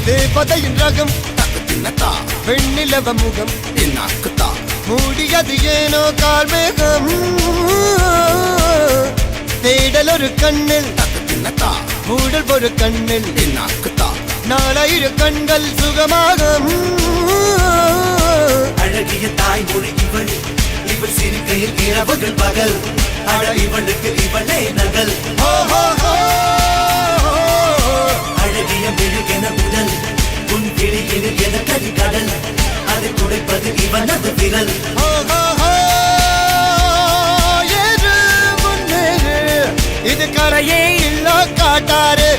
தேவதையின் ரகம் தக்கத்தின்னத்தா வெண்ணிலவ முகம் என்னாக்குத்தா மூடியது ஏனோ கார்மேகம் தேடல் ஒரு கண்ணில் தக்கத்தின்னத்தா மூடல் ஒரு கண்ணில் என்னாக்குத்தா நாலாயிர கண்கள் சுகமாக அழகிய தாய்மொழி இவள் இவள் சிரிக்கையில் இரவுகள் பகல் அழ இவளுக்கு இவளே நகல் அழகிய மெழுகென உடல் உன் கிளியில் என கரி கடல் அதை துடைப்பது இவனது விரல் இது கரையே இல்ல காட்டாரு